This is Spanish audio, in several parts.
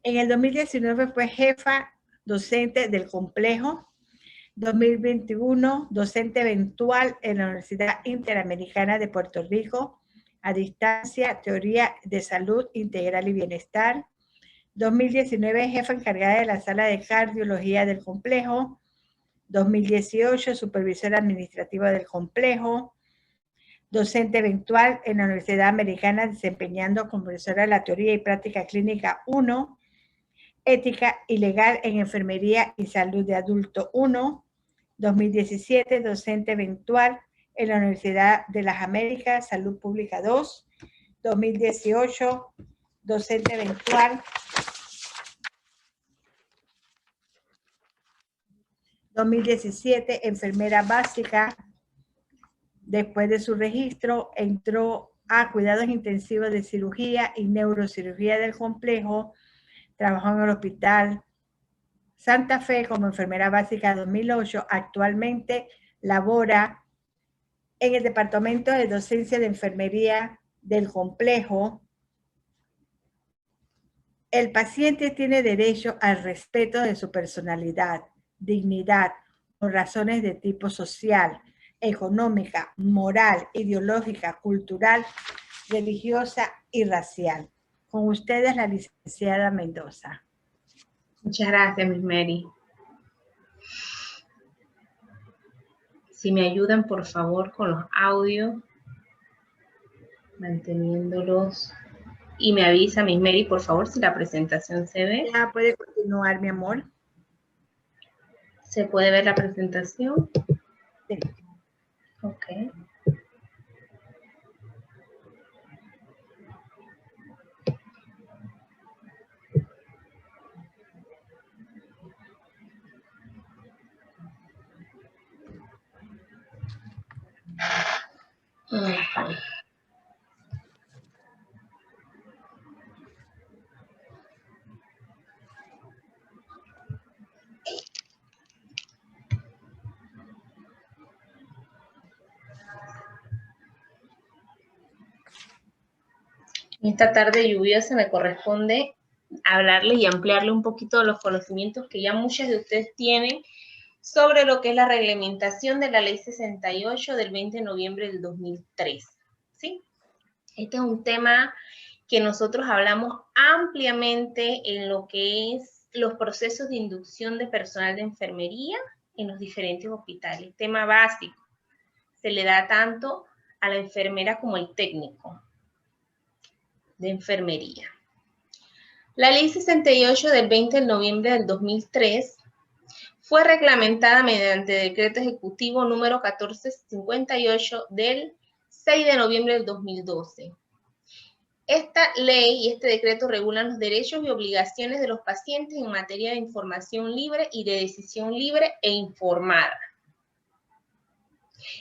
En el 2019 fue jefa docente del complejo. 2021, docente eventual en la Universidad Interamericana de Puerto Rico, a distancia, teoría de salud integral y bienestar. 2019, jefa encargada de la sala de cardiología del complejo. 2018, supervisora administrativa del complejo. Docente eventual en la Universidad Americana, desempeñando como profesora de la teoría y práctica clínica 1. Ética y legal en enfermería y salud de adulto 1. 2017, docente eventual en la Universidad de las Américas, Salud Pública 2. 2018, docente eventual. 2017, enfermera básica. Después de su registro, entró a cuidados intensivos de cirugía y neurocirugía del complejo. Trabajó en el hospital Santa Fe como enfermera básica 2008. Actualmente labora en el Departamento de Docencia de Enfermería del complejo. El paciente tiene derecho al respeto de su personalidad, dignidad, por razones de tipo social, económica, moral, ideológica, cultural, religiosa y racial. Con ustedes, la licenciada Mendoza. Muchas gracias, Miss Mary. Si me ayudan, por favor, con los audios, manteniéndolos. Y me avisa, Miss Mary, por favor, si la presentación se ve. Ya puede continuar, mi amor. ¿Se puede ver la presentación? Sí. Ok. Esta tarde lluviosa me corresponde hablarles y ampliarle un poquito los conocimientos que ya muchas de ustedes tienen sobre lo que es la reglamentación de la Ley 68 del 20 de noviembre del 2003. ¿Sí? Este es un tema que nosotros hablamos ampliamente en lo que es los procesos de inducción de personal de enfermería en los diferentes hospitales. Tema básico. Se le da tanto a la enfermera como al técnico de enfermería. La Ley 68 del 20 de noviembre del 2003 fue reglamentada mediante decreto ejecutivo número 1458 del 6 de noviembre del 2012. Esta ley y este decreto regulan los derechos y obligaciones de los pacientes en materia de información libre y de decisión libre e informada.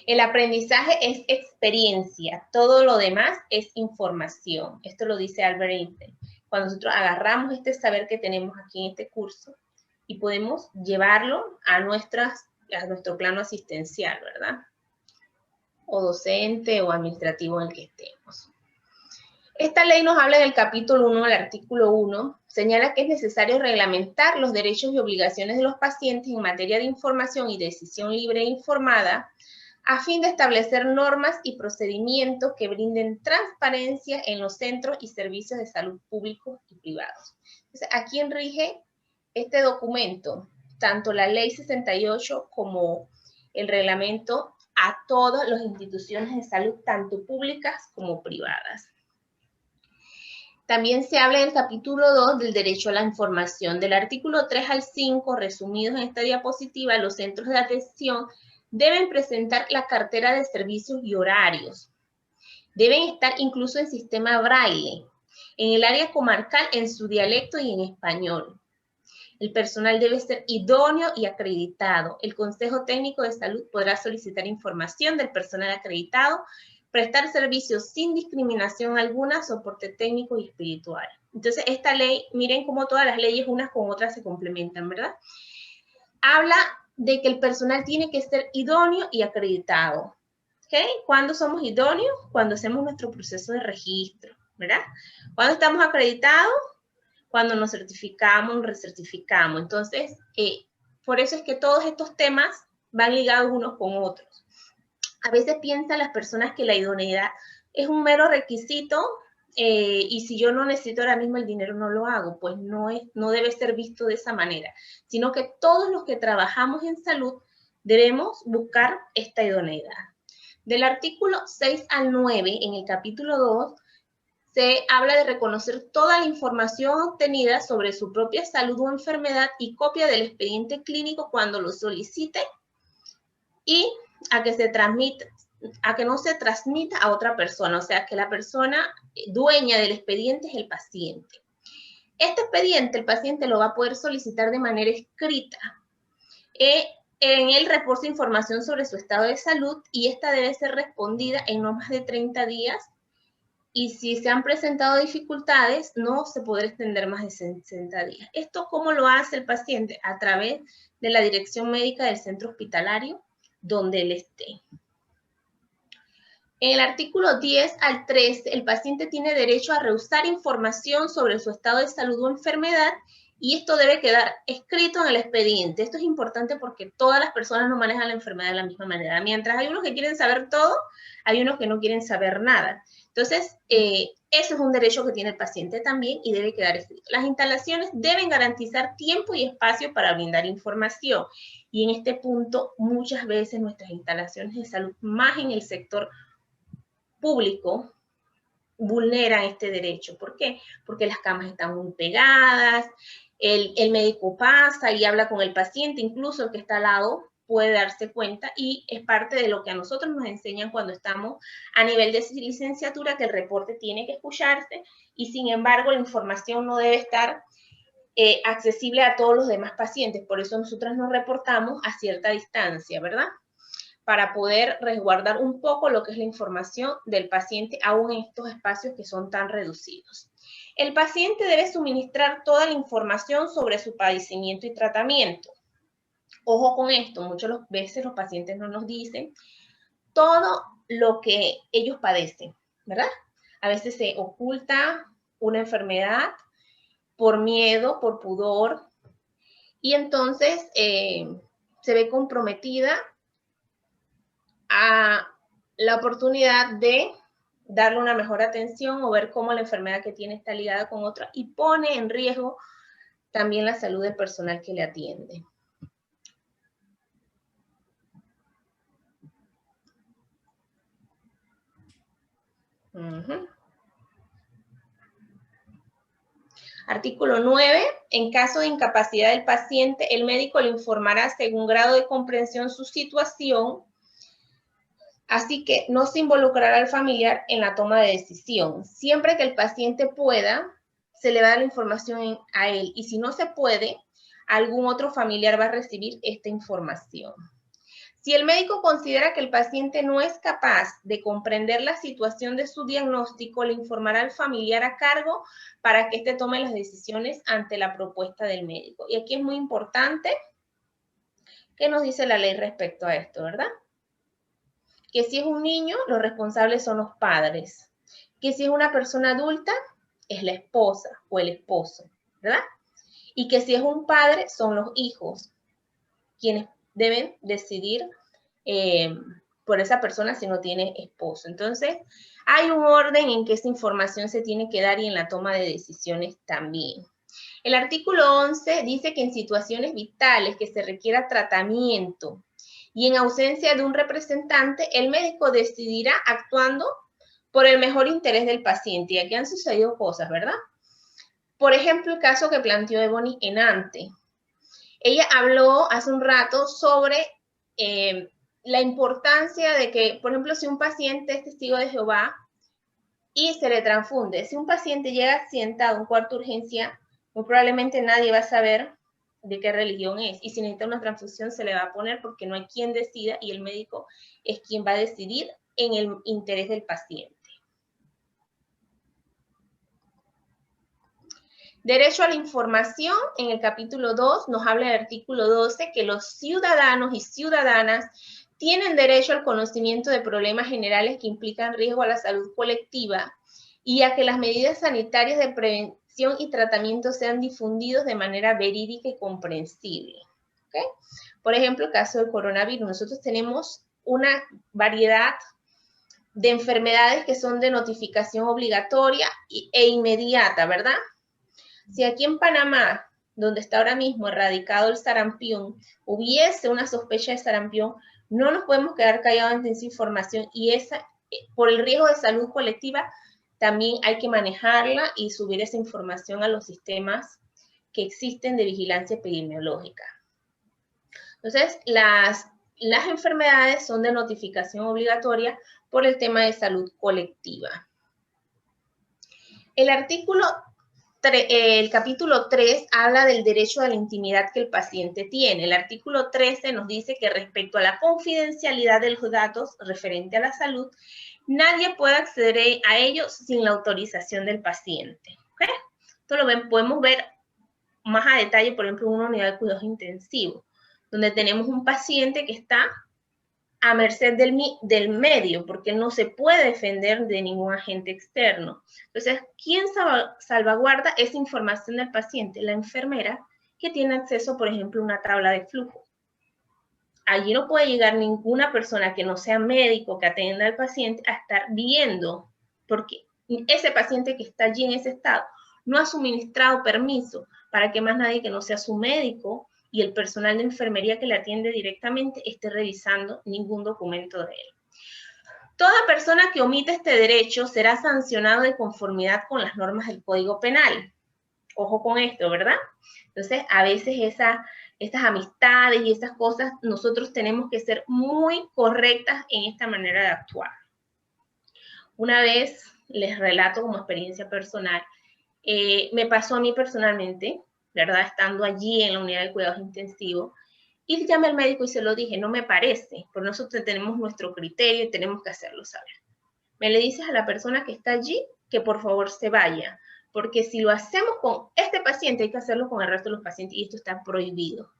El aprendizaje es experiencia, todo lo demás es información. Esto lo dice Albert Einstein. Cuando nosotros agarramos este saber que tenemos aquí en este curso y podemos llevarlo a nuestro plano asistencial, ¿verdad? O docente o administrativo en el que estemos. Esta ley nos habla en el capítulo 1, el artículo 1, señala que es necesario reglamentar los derechos y obligaciones de los pacientes en materia de información y decisión libre e informada, a fin de establecer normas y procedimientos que brinden transparencia en los centros y servicios de salud públicos y privados. Entonces, ¿a quién rige este documento? Tanto la Ley 68 como el reglamento a todas las instituciones de salud, tanto públicas como privadas. También se habla en el capítulo 2 del derecho a la información. Del artículo 3 al 5, resumidos en esta diapositiva, los centros de atención deben presentar la cartera de servicios y horarios. Deben estar incluso en sistema braille, en el área comarcal, en su dialecto y en español. El personal debe ser idóneo y acreditado. El Consejo Técnico de Salud podrá solicitar información del personal acreditado, prestar servicios sin discriminación alguna, soporte técnico y espiritual. Entonces, esta ley, miren cómo todas las leyes unas con otras se complementan, ¿verdad? Habla de que el personal tiene que ser idóneo y acreditado. ¿Okay? ¿Cuándo somos idóneos? Cuando hacemos nuestro proceso de registro, ¿verdad? ¿Cuándo estamos acreditados? cuando nos certificamos, nos recertificamos. Entonces, por eso es que todos estos temas van ligados unos con otros. A veces piensan las personas que la idoneidad es un mero requisito y si yo no necesito ahora mismo el dinero no lo hago. Pues no debe ser visto de esa manera, sino que todos los que trabajamos en salud debemos buscar esta idoneidad. Del artículo 6 al 9, en el capítulo 2, se habla de reconocer toda la información obtenida sobre su propia salud o enfermedad y copia del expediente clínico cuando lo solicite y a que no se transmita a otra persona, o sea, que la persona dueña del expediente es el paciente. Este expediente el paciente lo va a poder solicitar de manera escrita. En él reporta información sobre su estado de salud y esta debe ser respondida en no más de 30 días. Y si se han presentado dificultades, no se podrá extender más de 60 días. ¿Esto cómo lo hace el paciente? A través de la dirección médica del centro hospitalario donde él esté. En el artículo 10 al 13, el paciente tiene derecho a rehusar información sobre su estado de salud o enfermedad y esto debe quedar escrito en el expediente. Esto es importante porque todas las personas no manejan la enfermedad de la misma manera. Mientras hay unos que quieren saber todo, hay unos que no quieren saber nada. Entonces, eso es un derecho que tiene el paciente también y debe quedar escrito. Las instalaciones deben garantizar tiempo y espacio para brindar información. Y en este punto, muchas veces nuestras instalaciones de salud, más en el sector público, vulneran este derecho. ¿Por qué? Porque las camas están muy pegadas, el médico pasa y habla con el paciente, incluso el que está al lado puede darse cuenta y es parte de lo que a nosotros nos enseñan cuando estamos a nivel de licenciatura, que el reporte tiene que escucharse y sin embargo la información no debe estar accesible a todos los demás pacientes. Por eso nosotros nos reportamos a cierta distancia, ¿verdad? Para poder resguardar un poco lo que es la información del paciente, aún en estos espacios que son tan reducidos. El paciente debe suministrar toda la información sobre su padecimiento y tratamiento. Ojo con esto, muchas veces los pacientes no nos dicen todo lo que ellos padecen, ¿verdad? A veces se oculta una enfermedad por miedo, por pudor, y entonces se ve comprometida a la oportunidad de darle una mejor atención o ver cómo la enfermedad que tiene está ligada con otra y pone en riesgo también la salud del personal que le atiende. Artículo 9. En caso de incapacidad del paciente, el médico le informará según grado de comprensión su situación, así que no se involucrará al familiar en la toma de decisión. Siempre que el paciente pueda, se le va a dar la información a él y si no se puede, algún otro familiar va a recibir esta información. Si el médico considera que el paciente no es capaz de comprender la situación de su diagnóstico, le informará al familiar a cargo para que éste tome las decisiones ante la propuesta del médico. Y aquí es muy importante qué nos dice la ley respecto a esto, ¿verdad? Que si es un niño, los responsables son los padres. Que si es una persona adulta, es la esposa o el esposo, ¿verdad? Y que si es un padre, son los hijos, quienes deben decidir por esa persona si no tiene esposo. Entonces, hay un orden en que esa información se tiene que dar y en la toma de decisiones también. El artículo 11 dice que en situaciones vitales que se requiera tratamiento y en ausencia de un representante, el médico decidirá actuando por el mejor interés del paciente. Y aquí han sucedido cosas, ¿verdad? Por ejemplo, el caso que planteó Ebony Enante. Ella habló hace un rato sobre la importancia de que, por ejemplo, si un paciente es testigo de Jehová y se le transfunde, si un paciente llega accidentado a un cuarto de urgencia, muy probablemente nadie va a saber de qué religión es. Y si necesita una transfusión se le va a poner porque no hay quien decida y el médico es quien va a decidir en el interés del paciente. Derecho a la información, en el capítulo 2 nos habla el artículo 12 que los ciudadanos y ciudadanas tienen derecho al conocimiento de problemas generales que implican riesgo a la salud colectiva y a que las medidas sanitarias y tratamiento sean difundidos de manera verídica y comprensible. ¿Okay? Por ejemplo, el caso del coronavirus. Nosotros tenemos una variedad de enfermedades que son de notificación obligatoria e inmediata, ¿verdad? Si aquí en Panamá, donde está ahora mismo erradicado el sarampión, hubiese una sospecha de sarampión, no nos podemos quedar callados ante esa información y por el riesgo de salud colectiva también hay que manejarla y subir esa información a los sistemas que existen de vigilancia epidemiológica. Entonces, las enfermedades son de notificación obligatoria por el tema de salud colectiva. El capítulo 3 habla del derecho a la intimidad que el paciente tiene. El artículo 13 nos dice que respecto a la confidencialidad de los datos referente a la salud, nadie puede acceder a ellos sin la autorización del paciente. ¿Okay? Esto podemos ver más a detalle, por ejemplo, en una unidad de cuidados intensivos, donde tenemos un paciente que está a merced del medio, porque no se puede defender de ningún agente externo. Entonces, ¿quién salvaguarda esa información del paciente? La enfermera, que tiene acceso, por ejemplo, a una tabla de flujo. Allí no puede llegar ninguna persona que no sea médico, que atienda al paciente, a estar viendo, porque ese paciente que está allí en ese estado no ha suministrado permiso para que más nadie que no sea su médico y el personal de enfermería que le atiende directamente esté revisando ningún documento de él. Toda persona que omite este derecho será sancionado de conformidad con las normas del Código Penal. Ojo con esto, ¿verdad? Entonces, a veces estas amistades y estas cosas, nosotros tenemos que ser muy correctas en esta manera de actuar. Una vez, les relato como experiencia personal, me pasó a mí personalmente, ¿verdad? Estando allí en la unidad de cuidados intensivos, y llamé al médico y se lo dije, no me parece, pero nosotros tenemos nuestro criterio y tenemos que hacerlo saber. Me le dices a la persona que está allí que por favor se vaya, porque si lo hacemos con este paciente, hay que hacerlo con el resto de los pacientes y esto está prohibido.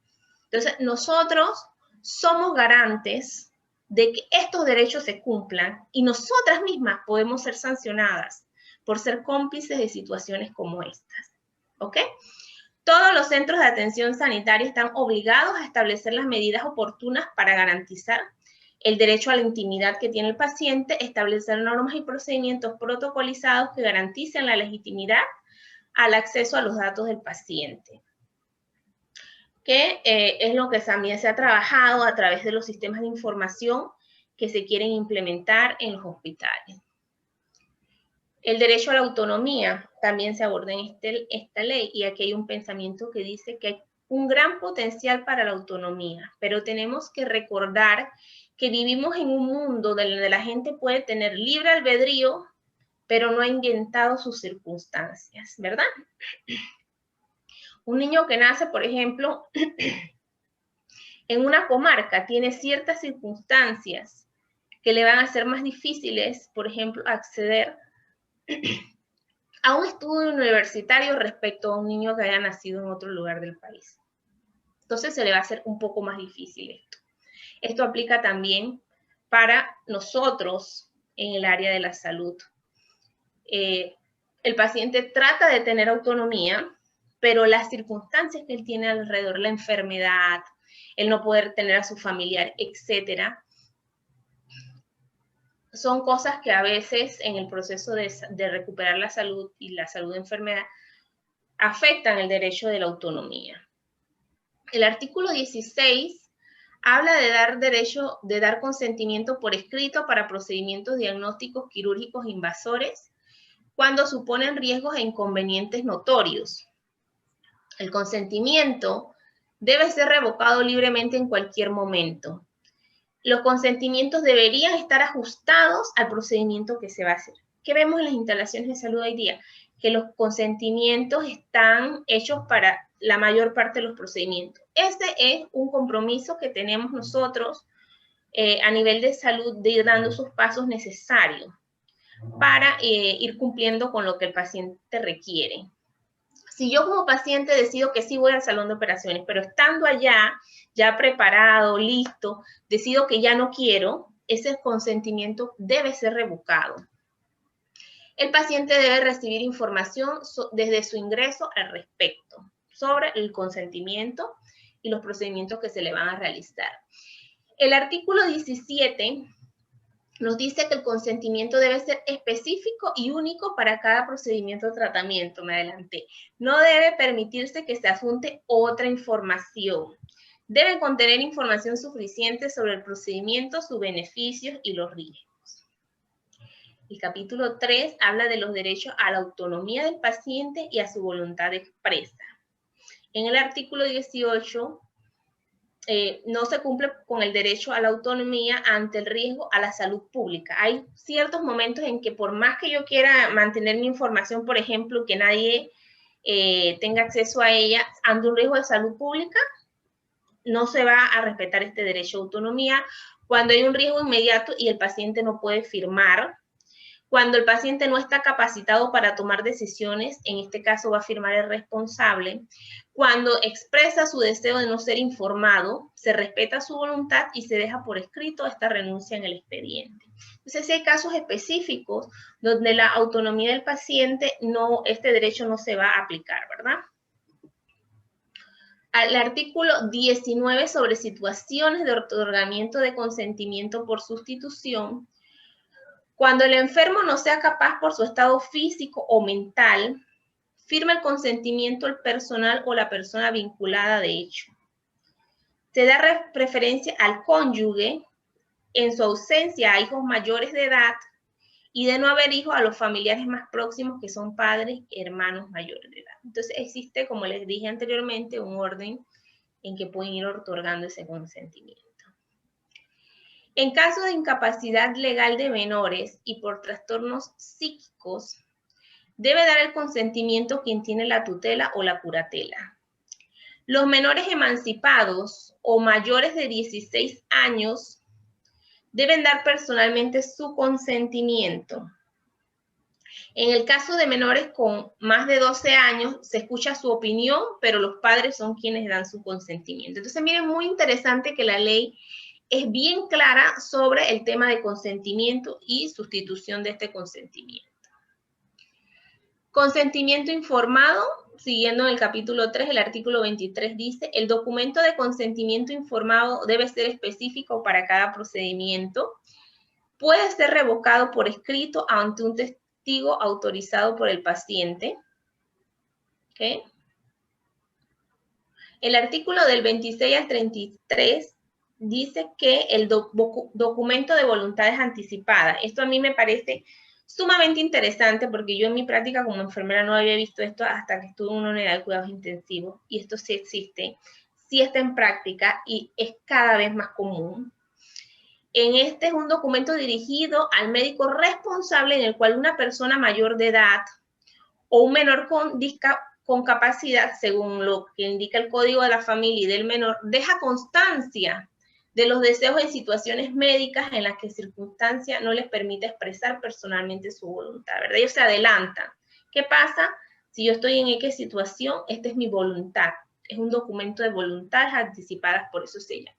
Entonces, nosotros somos garantes de que estos derechos se cumplan y nosotras mismas podemos ser sancionadas por ser cómplices de situaciones como estas. ¿Ok? Todos los centros de atención sanitaria están obligados a establecer las medidas oportunas para garantizar el derecho a la intimidad que tiene el paciente, establecer normas y procedimientos protocolizados que garanticen la legitimidad al acceso a los datos del paciente. Que es lo que también se ha trabajado a través de los sistemas de información que se quieren implementar en los hospitales. El derecho a la autonomía también se aborda en esta ley y aquí hay un pensamiento que dice que hay un gran potencial para la autonomía, pero tenemos que recordar que vivimos en un mundo donde la gente puede tener libre albedrío, pero no ha inventado sus circunstancias, ¿verdad? Un niño que nace, por ejemplo, en una comarca tiene ciertas circunstancias que le van a ser más difíciles, por ejemplo, acceder a un estudio universitario respecto a un niño que haya nacido en otro lugar del país. Entonces se le va a hacer un poco más difícil esto. Esto aplica también para nosotros en el área de la salud. El paciente trata de tener autonomía, pero las circunstancias que él tiene alrededor, la enfermedad, el no poder tener a su familiar, etcétera, son cosas que a veces en el proceso de recuperar la salud y la salud de enfermedad afectan el derecho de la autonomía. El artículo 16 habla de dar consentimiento por escrito para procedimientos diagnósticos quirúrgicos invasores cuando suponen riesgos e inconvenientes notorios. El consentimiento debe ser revocado libremente en cualquier momento. Los consentimientos deberían estar ajustados al procedimiento que se va a hacer. ¿Qué vemos en las instalaciones de salud hoy día? Que los consentimientos están hechos para la mayor parte de los procedimientos. Este es un compromiso que tenemos nosotros a nivel de salud de ir dando esos pasos necesarios para ir cumpliendo con lo que el paciente requiere. Si yo como paciente decido que sí voy al salón de operaciones, pero estando allá, ya preparado, listo, decido que ya no quiero, ese consentimiento debe ser revocado. el paciente debe recibir información desde su ingreso al respecto sobre el consentimiento y los procedimientos que se le van a realizar. El artículo 17 nos dice que el consentimiento debe ser específico y único para cada procedimiento o tratamiento. Me adelanté. No debe permitirse que se adjunte otra información. Deben contener información suficiente sobre el procedimiento, sus beneficios y los riesgos. El capítulo 3 habla de los derechos a la autonomía del paciente y a su voluntad expresa. En el artículo 18 no se cumple con el derecho a la autonomía ante el riesgo a la salud pública. Hay ciertos momentos en que por más que yo quiera mantener mi información, por ejemplo, que nadie tenga acceso a ella, ante un riesgo de salud pública, no se va a respetar este derecho a autonomía. Cuando hay un riesgo inmediato y el paciente no puede firmar, cuando el paciente no está capacitado para tomar decisiones, en este caso va a firmar el responsable. Cuando expresa su deseo de no ser informado, se respeta su voluntad y se deja por escrito esta renuncia en el expediente. Entonces, sí hay casos específicos donde la autonomía del paciente, este derecho no se va a aplicar, ¿verdad? Al artículo 19 sobre situaciones de otorgamiento de consentimiento por sustitución. Cuando el enfermo no sea capaz por su estado físico o mental, firma el consentimiento el personal o la persona vinculada de hecho. Se da preferencia al cónyuge en su ausencia a hijos mayores de edad y de no haber hijos a los familiares más próximos que son padres y hermanos mayores de edad. Entonces existe, como les dije anteriormente, un orden en que pueden ir otorgando ese consentimiento. En caso de incapacidad legal de menores y por trastornos psíquicos, debe dar el consentimiento quien tiene la tutela o la curatela. Los menores emancipados o mayores de 16 años deben dar personalmente su consentimiento. En el caso de menores con más de 12 años, se escucha su opinión, pero los padres son quienes dan su consentimiento. Entonces, miren, muy interesante que la ley es bien clara sobre el tema de consentimiento y sustitución de este consentimiento. Consentimiento informado, siguiendo en el capítulo 3, el artículo 23 dice, el documento de consentimiento informado debe ser específico para cada procedimiento. Puede ser revocado por escrito ante un testigo autorizado por el paciente. ¿Okay? El artículo del 26 al 33 dice que el documento de voluntades anticipadas. Esto a mí me parece sumamente interesante porque yo en mi práctica como enfermera no había visto esto hasta que estuve en una unidad de cuidados intensivos y esto sí existe, sí está en práctica y es cada vez más común. Este es un documento dirigido al médico responsable en el cual una persona mayor de edad o un menor con capacidad, según lo que indica el Código de la Familia y del menor, deja constancia de los deseos en situaciones médicas en las que circunstancia no les permite expresar personalmente su voluntad, ¿verdad? Ellos se adelantan. ¿Qué pasa? Si yo estoy en X situación, esta es mi voluntad. Es un documento de voluntades anticipadas, por eso se llama.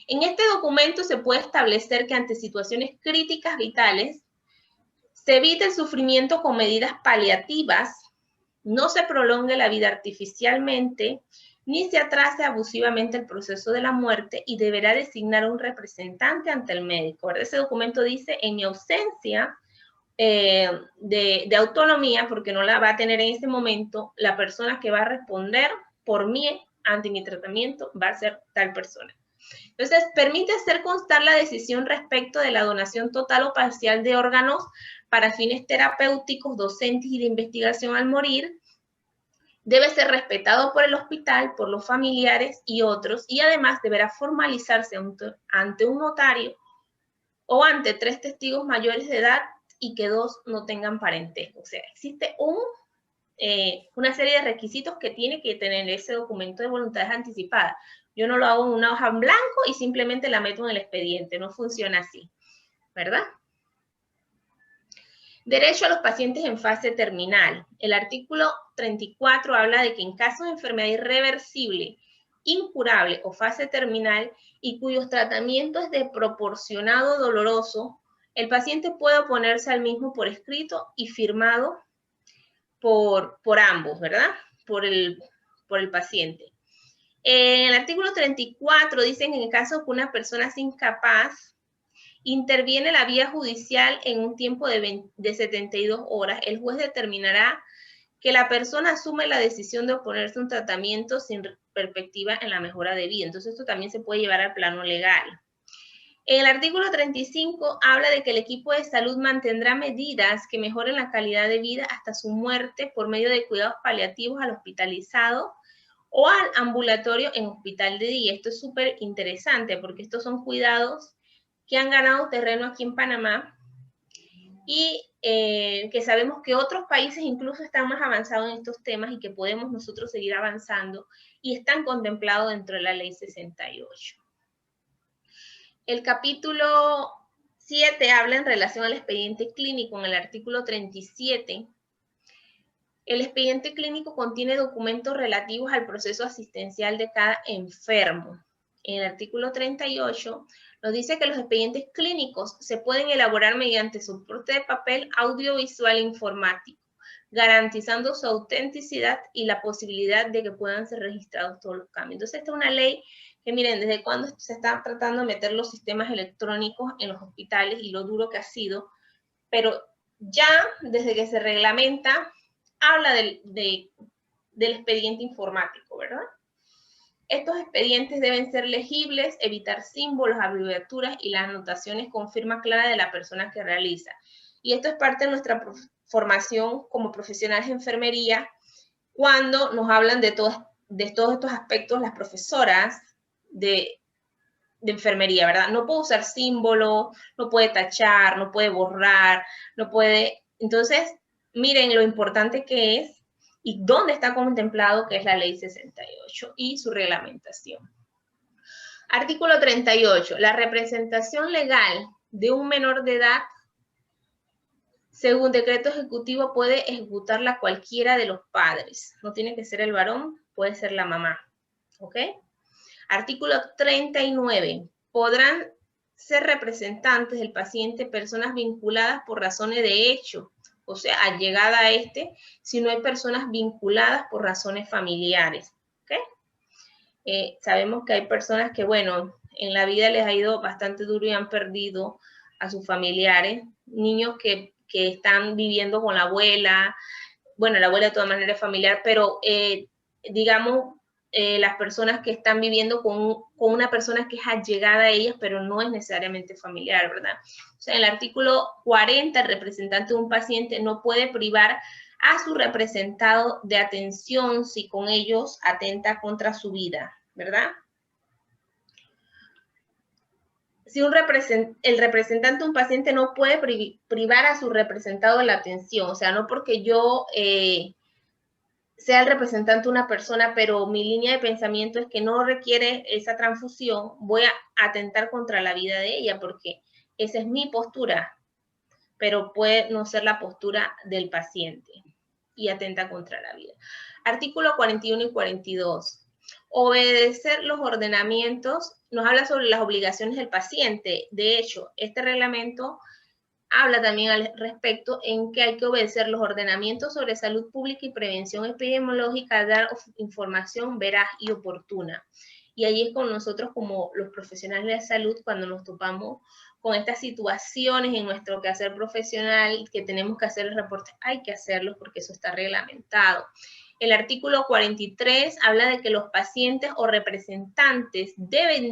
En este documento se puede establecer que ante situaciones críticas vitales, se evite el sufrimiento con medidas paliativas, no se prolongue la vida artificialmente, ni se atrase abusivamente el proceso de la muerte y deberá designar un representante ante el médico, ¿verdad? Ese documento dice, en mi ausencia de autonomía, porque no la va a tener en ese momento, la persona que va a responder por mí ante mi tratamiento va a ser tal persona. Entonces, permite hacer constar la decisión respecto de la donación total o parcial de órganos para fines terapéuticos, docentes y de investigación al morir. Debe ser respetado por el hospital, por los familiares y otros, y además deberá formalizarse ante un notario o ante 3 testigos mayores de edad y que 2 no tengan parentesco. O sea, existe una serie de requisitos que tiene que tener ese documento de voluntades anticipadas. Yo no lo hago en una hoja en blanco y simplemente la meto en el expediente, no funciona así, ¿verdad? Derecho a los pacientes en fase terminal. El artículo 34 habla de que en caso de enfermedad irreversible, incurable o fase terminal y cuyos tratamientos es desproporcionado doloroso, El paciente puede oponerse al mismo por escrito y firmado por ambos, ¿verdad? Por el paciente. En el artículo 34 dicen que en el caso que una persona es incapaz, interviene la vía judicial en un tiempo de 72 horas. El juez determinará que la persona asume la decisión de oponerse a un tratamiento sin perspectiva en la mejora de vida. Entonces, esto también se puede llevar al plano legal. En el artículo 35 habla de que el equipo de salud mantendrá medidas que mejoren la calidad de vida hasta su muerte por medio de cuidados paliativos al hospitalizado o al ambulatorio en hospital de día. Esto es súper interesante porque estos son cuidados que han ganado terreno aquí en Panamá y que sabemos que otros países incluso están más avanzados en estos temas y que podemos nosotros seguir avanzando y están contemplados dentro de la Ley 68. El capítulo 7 habla en relación al expediente clínico en el artículo 37. El expediente clínico contiene documentos relativos al proceso asistencial de cada enfermo. En el artículo 38 nos dice que los expedientes clínicos se pueden elaborar mediante soporte de papel, audiovisual e informático, garantizando su autenticidad y la posibilidad de que puedan ser registrados todos los cambios. Entonces, esta es una ley que, miren, desde cuando se está tratando de meter los sistemas electrónicos en los hospitales y lo duro que ha sido, pero ya desde que se reglamenta, habla del expediente informático, ¿verdad? Estos expedientes deben ser legibles, evitar símbolos, abreviaturas y las anotaciones con firma clara de la persona que realiza. Y esto es parte de nuestra formación como profesionales de enfermería, cuando nos hablan de todos estos aspectos las profesoras de enfermería, ¿verdad? No puede usar símbolos, no puede tachar, no puede borrar, no puede... Entonces, miren lo importante que es y dónde está contemplado que es la Ley 68 y su reglamentación. Artículo 38. La representación legal de un menor de edad, según decreto ejecutivo, puede ejecutarla cualquiera de los padres. No tiene que ser el varón, puede ser la mamá. ¿Ok? Artículo 39. Podrán ser representantes del paciente personas vinculadas por razones de hecho, o sea, allegada a si no hay personas vinculadas por razones familiares. ¿Okay? Sabemos que hay personas que, bueno, en la vida les ha ido bastante duro y han perdido a sus familiares, niños que están viviendo con la abuela, bueno, la abuela de todas maneras es familiar, pero digamos, las personas que están viviendo con una persona que es allegada a ellas, pero no es necesariamente familiar, ¿verdad? O sea, en el artículo 40, el representante de un paciente no puede privar a su representado de atención si con ellos atenta contra su vida, ¿verdad? Si el representante de un paciente no puede privar a su representado de la atención, o sea, no porque yo sea el representante de una persona, pero mi línea de pensamiento es que no requiere esa transfusión, voy a atentar contra la vida de ella, porque esa es mi postura, pero puede no ser la postura del paciente y atenta contra la vida. Artículo 41 y 42. Obedecer los ordenamientos nos habla sobre las obligaciones del paciente. De hecho, este reglamento habla también al respecto en que hay que obedecer los ordenamientos sobre salud pública y prevención epidemiológica, dar información veraz y oportuna. Y ahí es con nosotros como los profesionales de salud cuando nos topamos con estas situaciones en nuestro quehacer profesional que tenemos que hacer el reporte, hay que hacerlo porque eso está reglamentado. El artículo 43 habla de que los pacientes o representantes deben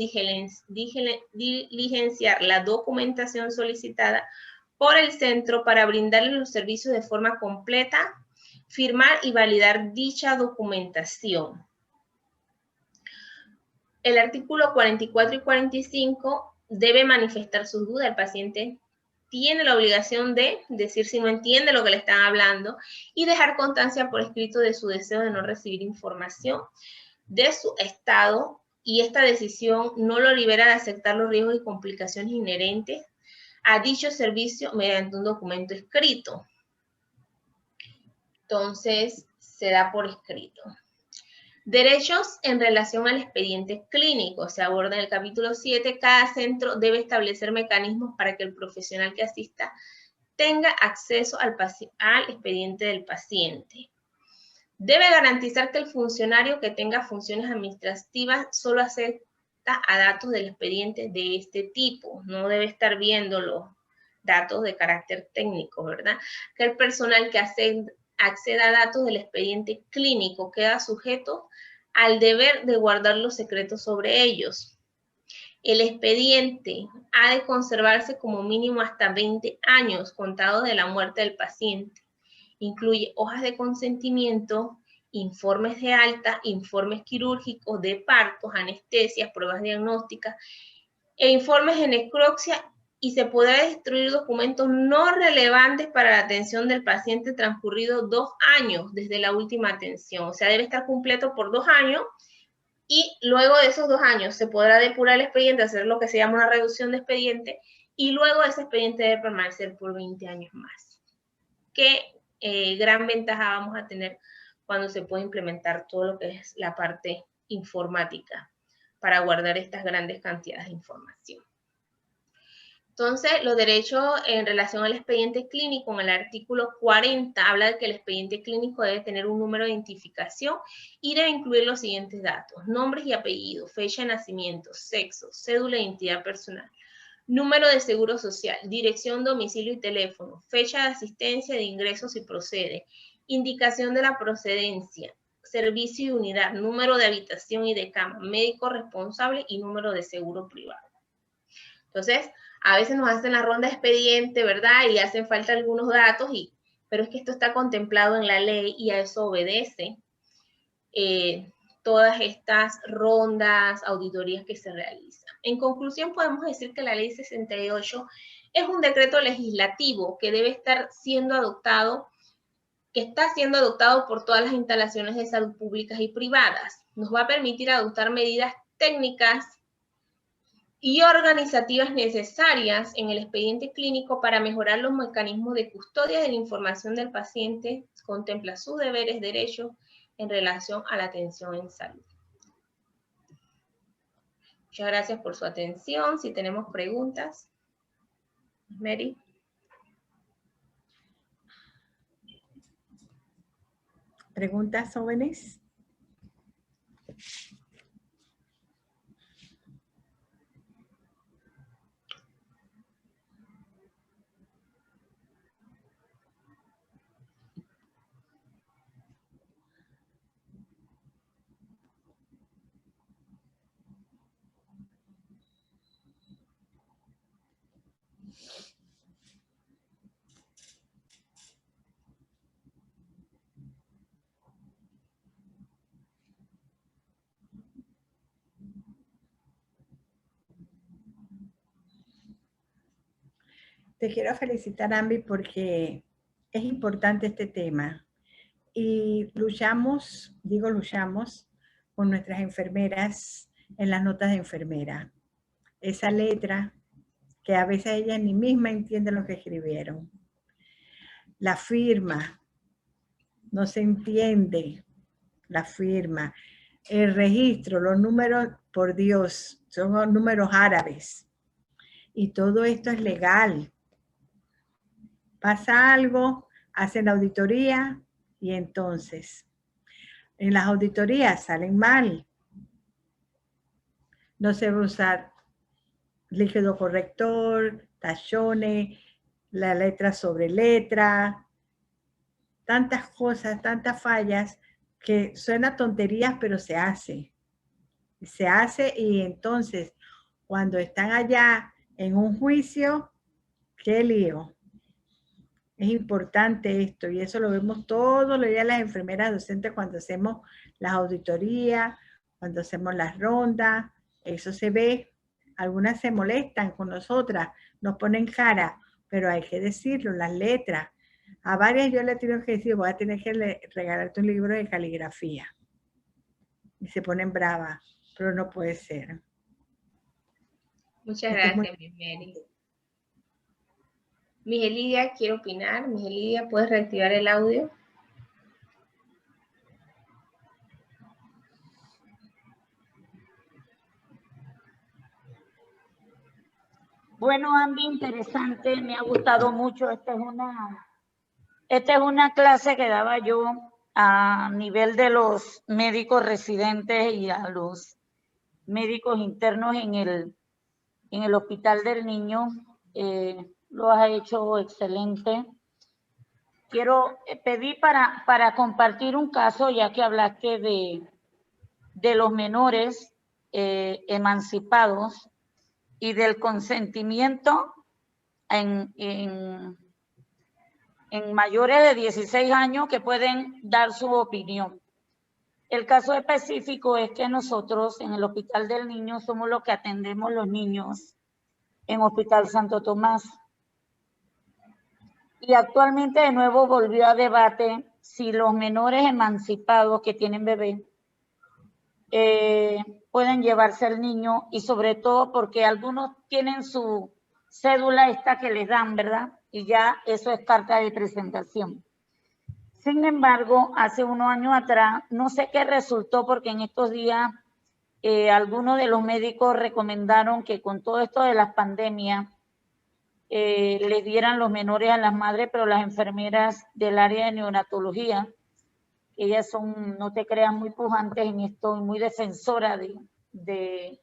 diligenciar la documentación solicitada por el centro para brindarles los servicios de forma completa, firmar y validar dicha documentación. El artículo 44 y 45 debe manifestar sus dudas. El paciente tiene la obligación de decir si no entiende lo que le están hablando y dejar constancia por escrito de su deseo de no recibir información de su estado, y esta decisión no lo libera de aceptar los riesgos y complicaciones inherentes a dicho servicio mediante un documento escrito. Entonces, se da por escrito. Derechos en relación al expediente clínico. Se aborda en el capítulo 7. Cada centro debe establecer mecanismos para que el profesional que asista tenga acceso al expediente del paciente. Debe garantizar que el funcionario que tenga funciones administrativas solo acepta a datos del expediente de este tipo. No debe estar viendo los datos de carácter técnico, ¿verdad? Que el personal que acceda a datos del expediente clínico queda sujeto al deber de guardar los secretos sobre ellos. El expediente ha de conservarse como mínimo hasta 20 años contados de la muerte del paciente. Incluye hojas de consentimiento, informes de alta, informes quirúrgicos, de partos, anestesias, pruebas diagnósticas e informes de necropsia, y se podrá destruir documentos no relevantes para la atención del paciente transcurrido 2 años desde la última atención. O sea, debe estar completo por 2 años y luego de esos 2 años se podrá depurar el expediente, hacer lo que se llama una reducción de expediente, y luego ese expediente debe permanecer por 20 años más. ¿Qué gran ventaja vamos a tener cuando se puede implementar todo lo que es la parte informática para guardar estas grandes cantidades de información? Entonces, los derechos en relación al expediente clínico, en el artículo 40, habla de que el expediente clínico debe tener un número de identificación y debe incluir los siguientes datos: nombres y apellidos, fecha de nacimiento, sexo, cédula de identidad personal, número de seguro social, dirección, domicilio y teléfono, fecha de asistencia, de ingresos si procede, indicación de la procedencia, servicio y unidad, número de habitación y de cama, médico responsable y número de seguro privado. Entonces, a veces nos hacen la ronda de expediente, ¿verdad? Y hacen falta algunos datos, pero es que esto está contemplado en la ley y a eso obedece todas estas rondas, auditorías que se realizan. En conclusión, podemos decir que la Ley 68 es un decreto legislativo que debe estar siendo adoptado, que está siendo adoptado por todas las instalaciones de salud públicas y privadas. Nos va a permitir adoptar medidas técnicas y organizativas necesarias en el expediente clínico para mejorar los mecanismos de custodia de la información del paciente, contempla sus deberes, derechos en relación a la atención en salud. Muchas gracias por su atención. Si tenemos preguntas. Mary. ¿Preguntas, jóvenes? Te quiero felicitar, Ambi, porque es importante este tema. Y luchamos con nuestras enfermeras en las notas de enfermera. Esa letra que a veces ellas ni misma entienden lo que escribieron. La firma, no se entiende la firma. El registro, los números, por Dios, son números árabes. Y todo esto es legal. Pasa algo, hacen la auditoría y entonces en las auditorías salen mal. No se va a usar líquido corrector, tachones, la letra sobre letra, tantas cosas, tantas fallas que suena tonterías, pero se hace. Se hace y entonces cuando están allá en un juicio, qué lío. Es importante esto y eso lo vemos todos los días las enfermeras docentes cuando hacemos las auditorías, cuando hacemos las rondas, eso se ve. Algunas se molestan con nosotras, nos ponen cara, pero hay que decirlo, las letras. A varias yo le tengo que decir, voy a tener que regalarte un libro de caligrafía. Y se ponen bravas, pero no puede ser. Muchas gracias, Miss Mary. Miss Lidia quiere opinar. Miss Lidia, ¿puedes reactivar el audio? Bueno, Andy, interesante, me ha gustado mucho. Esta es una clase que daba yo a nivel de los médicos residentes y a los médicos internos en el Hospital del Niño. Lo has hecho excelente. Quiero pedir para compartir un caso, ya que hablaste de los menores emancipados y del consentimiento en mayores de 16 años que pueden dar su opinión. El caso específico es que nosotros en el Hospital del Niño somos los que atendemos los niños en Hospital Santo Tomás. Y actualmente de nuevo volvió a debate si los menores emancipados que tienen bebé pueden llevarse al niño, y sobre todo porque algunos tienen su cédula esta que les dan, ¿verdad? Y ya eso es carta de presentación. Sin embargo, hace unos años atrás, no sé qué resultó, porque en estos días algunos de los médicos recomendaron que con todo esto de las pandemias les dieran los menores a las madres, pero las enfermeras del área de neonatología, ellas son, no te creas, muy pujantes en esto y muy defensoras del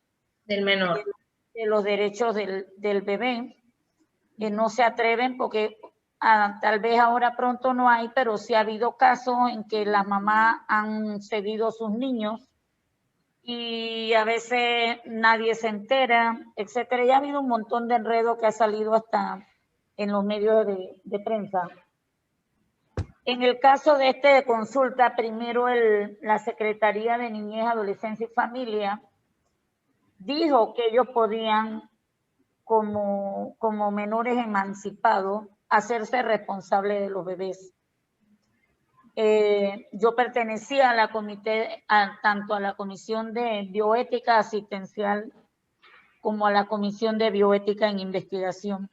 menor, de los derechos del bebé, que no se atreven porque tal vez ahora pronto no hay, pero sí ha habido casos en que las mamás han cedido sus niños y a veces nadie se entera, etcétera. Ya ha habido un montón de enredo que ha salido hasta en los medios de prensa. En el caso de de consulta, primero la Secretaría de Niñez, Adolescencia y Familia dijo que ellos podían, como menores emancipados, hacerse responsables de los bebés. Yo pertenecía a la tanto a la Comisión de Bioética Asistencial como a la Comisión de Bioética en Investigación.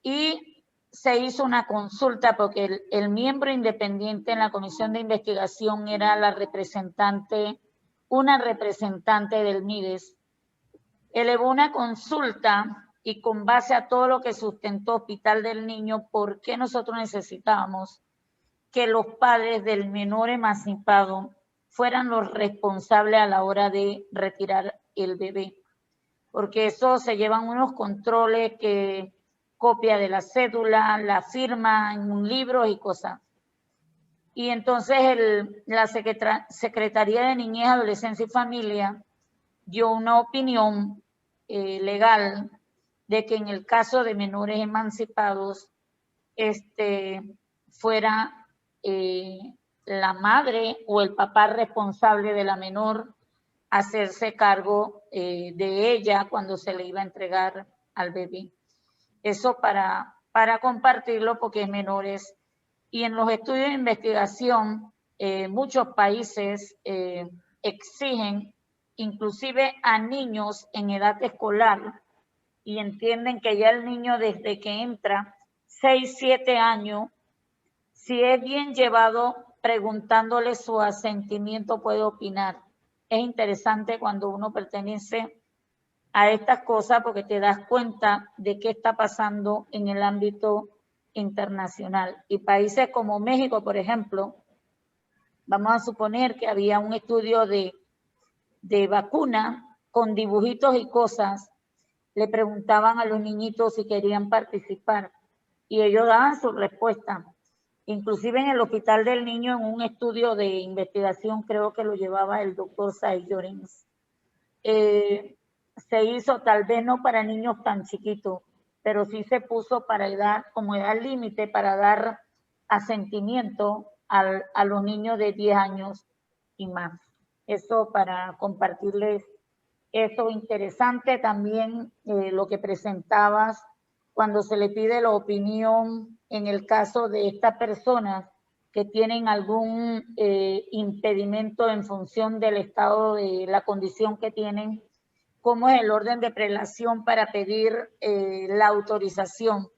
Y se hizo una consulta porque el miembro independiente en la Comisión de Investigación era una representante del MIDES. Elevó una consulta y con base a todo lo que sustentó Hospital del Niño, ¿por qué nosotros necesitábamos que los padres del menor emancipado fueran los responsables a la hora de retirar el bebé? Porque eso se llevan unos controles, que copia de la cédula, la firma en un libro y cosas. Y entonces la Secretaría de Niñez, Adolescencia y Familia dio una opinión legal de que en el caso de menores emancipados fuera la madre o el papá responsable de la menor hacerse cargo de ella cuando se le iba a entregar al bebé. Eso para compartirlo, porque es menores. Y en los estudios de investigación, muchos países exigen inclusive a niños en edad escolar, y entienden que ya el niño desde que entra 6, 7 años, si es bien llevado, preguntándole su asentimiento puede opinar. Es interesante cuando uno pertenece a estas cosas porque te das cuenta de qué está pasando en el ámbito internacional. Y países como México, por ejemplo, vamos a suponer que había un estudio de vacuna con dibujitos y cosas, le preguntaban a los niñitos si querían participar y ellos daban su respuesta. Inclusive en el Hospital del Niño, en un estudio de investigación, creo que lo llevaba el doctor Say Llorens, se hizo, tal vez no para niños tan chiquitos, pero sí se puso para como edad límite para dar asentimiento a los niños de 10 años y más. Eso para compartirles eso interesante. También lo que presentabas cuando se le pide la opinión en el caso de estas personas que tienen algún impedimento en función del estado de la condición que tienen, cómo es el orden de prelación para pedir la autorización,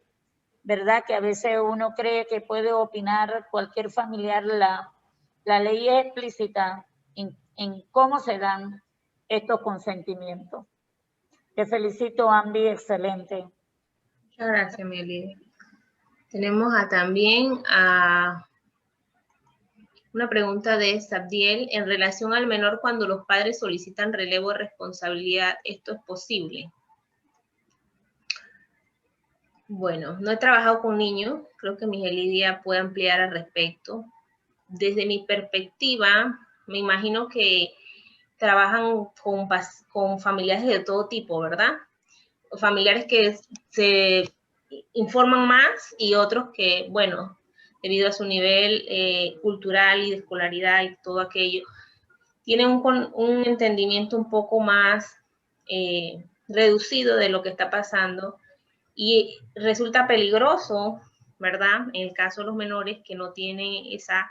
¿verdad? Que a veces uno cree que puede opinar cualquier familiar. La ley es explícita en cómo se dan estos consentimientos. Te felicito, Ambi, excelente. Muchas gracias, Meli. Tenemos también una pregunta de Sabdiel. En relación al menor, cuando los padres solicitan relevo de responsabilidad, ¿esto es posible? Bueno, no he trabajado con niños. Creo que Miguel Lidia puede ampliar al respecto. Desde mi perspectiva, me imagino que trabajan con familiares de todo tipo, ¿verdad? Familiares que se informan más y otros que, bueno, debido a su nivel cultural y de escolaridad y todo aquello, tienen un entendimiento un poco más reducido de lo que está pasando y resulta peligroso, ¿verdad? En el caso de los menores que no tienen esa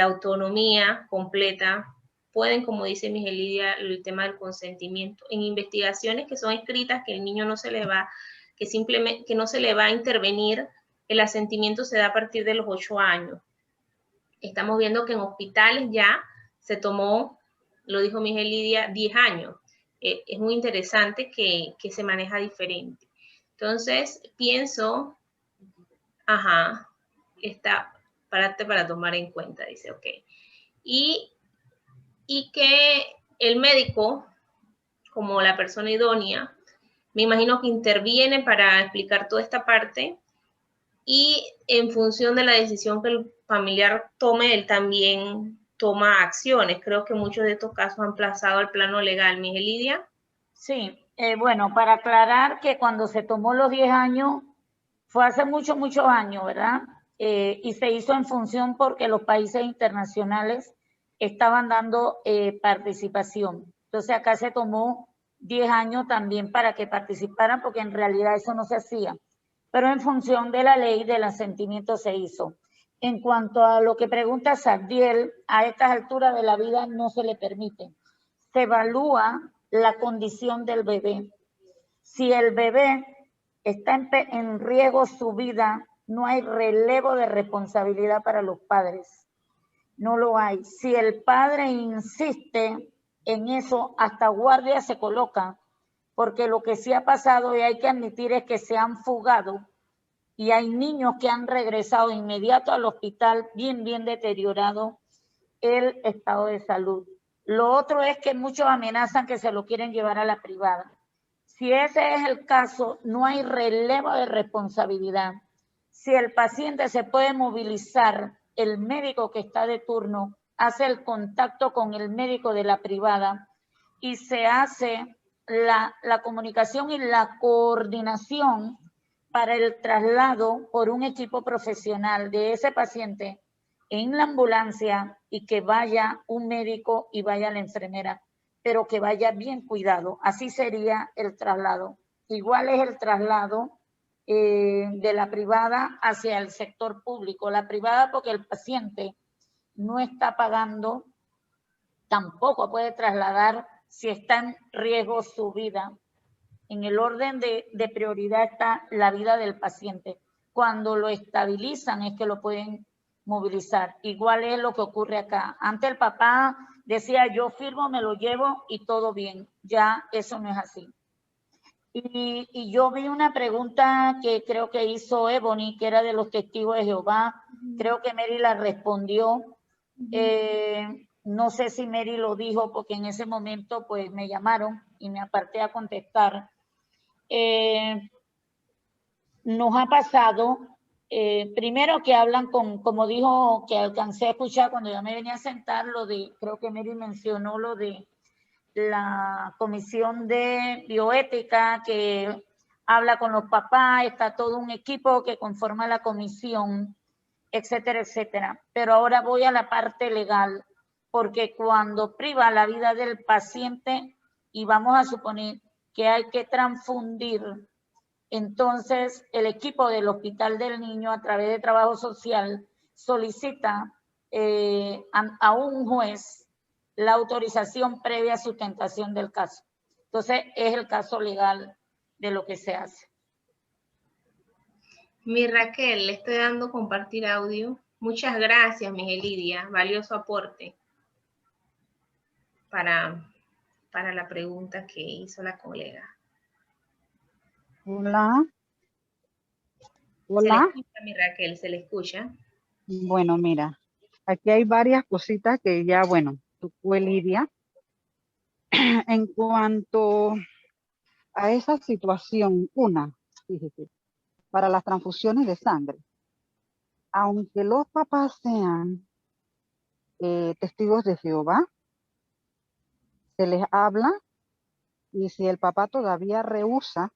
autonomía completa, pueden, como dice Miguel Lidia, el tema del consentimiento, en investigaciones que son escritas, que el niño no se le va, que simplemente, que no se le va a intervenir, el asentimiento se da a partir de los 8 años. Estamos viendo que en hospitales ya se tomó, lo dijo Miguel Lidia, 10 años. Es muy interesante que se maneja diferente. Entonces, pienso, está para tomar en cuenta, dice, ok. Y que el médico, como la persona idónea, me imagino que interviene para explicar toda esta parte y en función de la decisión que el familiar tome, él también toma acciones. Creo que muchos de estos casos han pasado al plano legal. Miguel Lidia. Sí, bueno, para aclarar que cuando se tomó los 10 años, fue hace muchos años, ¿verdad? Y se hizo en función porque los países internacionales estaban dando participación. Entonces acá se tomó 10 años también para que participaran, porque en realidad eso no se hacía. Pero en función de la ley del asentimiento se hizo. En cuanto a lo que pregunta Sardiel, a estas alturas de la vida no se le permite. Se evalúa la condición del bebé. Si el bebé está en riesgo su vida, no hay relevo de responsabilidad para los padres. No lo hay. Si el padre insiste en eso, hasta guardia se coloca, porque lo que sí ha pasado y hay que admitir es que se han fugado y hay niños que han regresado inmediato al hospital bien deteriorado el estado de salud. Lo otro es que muchos amenazan que se lo quieren llevar a la privada. Si ese es el caso, no hay relevo de responsabilidad. Si el paciente se puede movilizar, el médico que está de turno hace el contacto con el médico de la privada y se hace la comunicación y la coordinación para el traslado por un equipo profesional de ese paciente en la ambulancia y que vaya un médico y vaya la enfermera, pero que vaya bien cuidado. Así sería el traslado. Igual es el traslado de la privada hacia el sector público. La privada porque el paciente no está pagando, tampoco puede trasladar si está en riesgo su vida. En el orden de prioridad está la vida del paciente. Cuando lo estabilizan es que lo pueden movilizar. Igual es lo que ocurre acá. Antes el papá decía, yo firmo, me lo llevo y todo bien. Ya eso no es así. Y yo vi una pregunta que creo que hizo Ebony, que era de los testigos de Jehová. Creo que Mary la respondió. No sé si Mary lo dijo porque en ese momento pues me llamaron y me aparté a contestar. Nos ha pasado, primero que hablan como dijo, que alcancé a escuchar cuando ya me venía a sentar, lo de, creo que Mary mencionó lo de la comisión de bioética que habla con los papás, está todo un equipo que conforma la comisión, etcétera, etcétera. Pero ahora voy a la parte legal, porque cuando priva la vida del paciente y vamos a suponer que hay que transfundir, entonces el equipo del Hospital del Niño a través de Trabajo Social solicita a un juez la autorización previa sustentación del caso. Entonces es el caso legal de lo que se hace. Mi Raquel, le estoy dando compartir audio. Muchas gracias, Miguel Lidia. Valioso aporte para la pregunta que hizo la colega. Hola. Se Hola. le escucha, mi Raquel, se le escucha. Bueno, mira, aquí hay varias cositas que ya, bueno, tocó Lidia. En cuanto a esa situación, fíjese, para las transfusiones de sangre, aunque los papás sean testigos de Jehová, se les habla y si el papá todavía rehúsa,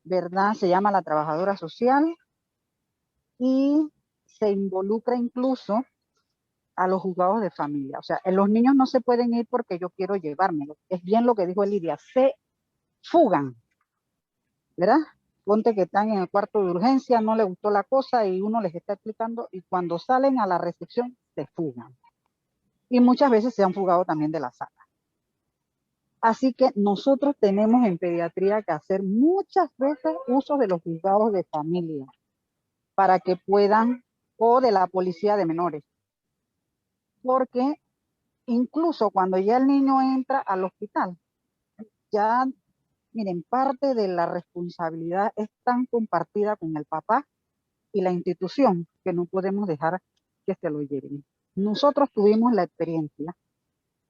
¿verdad? Se llama a la trabajadora social y se involucra incluso a los juzgados de familia. O sea, los niños no se pueden ir porque yo quiero llevármelo. Es bien lo que dijo Lidia, se fugan, ¿verdad? Ponte que están en el cuarto de urgencia, no les gustó la cosa y uno les está explicando y cuando salen a la recepción se fugan. Y muchas veces se han fugado también de la sala. Así que nosotros tenemos en pediatría que hacer muchas veces uso de los juzgados de familia para que puedan, o de la policía de menores, porque incluso cuando ya el niño entra al hospital, ya, miren, parte de la responsabilidad es tan compartida con el papá y la institución que no podemos dejar que se lo lleven. Nosotros tuvimos la experiencia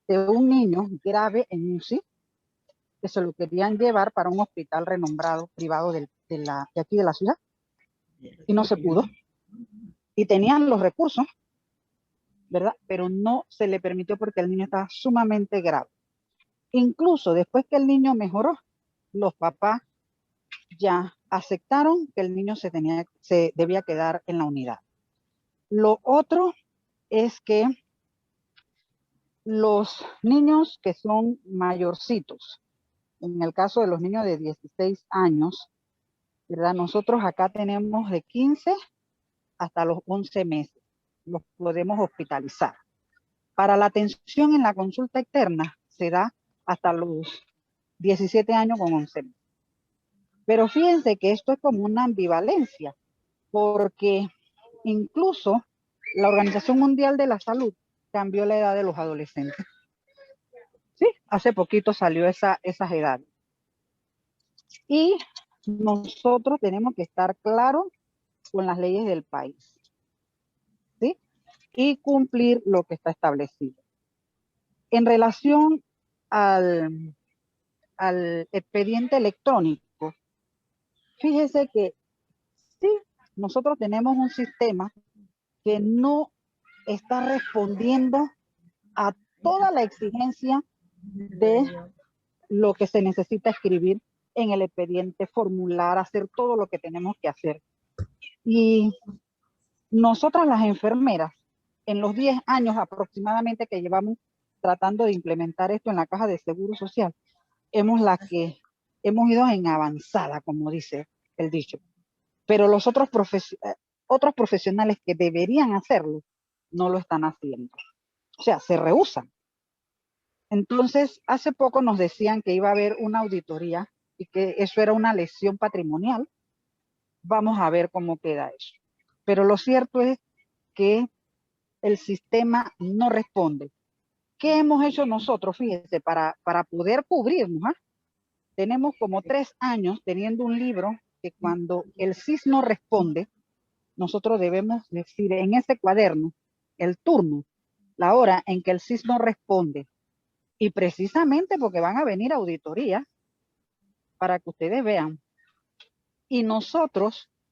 de un niño grave en UCI que se lo querían llevar para un hospital renombrado privado de aquí de la ciudad y no se pudo. Y tenían los recursos, ¿verdad? Pero no se le permitió porque el niño estaba sumamente grave. Incluso después que el niño mejoró, los papás ya aceptaron que el niño se debía quedar en la unidad. Lo otro es que los niños que son mayorcitos, en el caso de los niños de 16 años, ¿verdad? Nosotros acá tenemos de 15 hasta los 11 meses. Los podemos hospitalizar. Para la atención en la consulta externa se da hasta los 17 años con 11 meses. Pero fíjense que esto es como una ambivalencia, porque incluso la Organización Mundial de la Salud cambió la edad de los adolescentes. Sí, hace poquito salió esas edades. Y nosotros tenemos que estar claros con las leyes del país, ¿sí? Y cumplir lo que está establecido. En relación al expediente electrónico, fíjese que sí, nosotros tenemos un sistema que no está respondiendo a toda la exigencia de lo que se necesita escribir en el expediente, formular, hacer todo lo que tenemos que hacer. Y nosotras las enfermeras, en los 10 años aproximadamente que llevamos tratando de implementar esto en la Caja de Seguro Social, hemos ido en avanzada, como dice el dicho. Pero los otros profesionales que deberían hacerlo, no lo están haciendo. O sea, se rehúsan. Entonces, hace poco nos decían que iba a haber una auditoría y que eso era una lesión patrimonial. Vamos a ver cómo queda eso. Pero lo cierto es que el sistema no responde. ¿Qué hemos hecho nosotros? Fíjense, para poder cubrirnos, tenemos como 3 años teniendo un libro que cuando el SIS no responde, nosotros debemos decir en ese cuaderno el turno, la hora en que el SIS no responde. Y precisamente porque van a venir auditorías para que ustedes vean. Y nosotros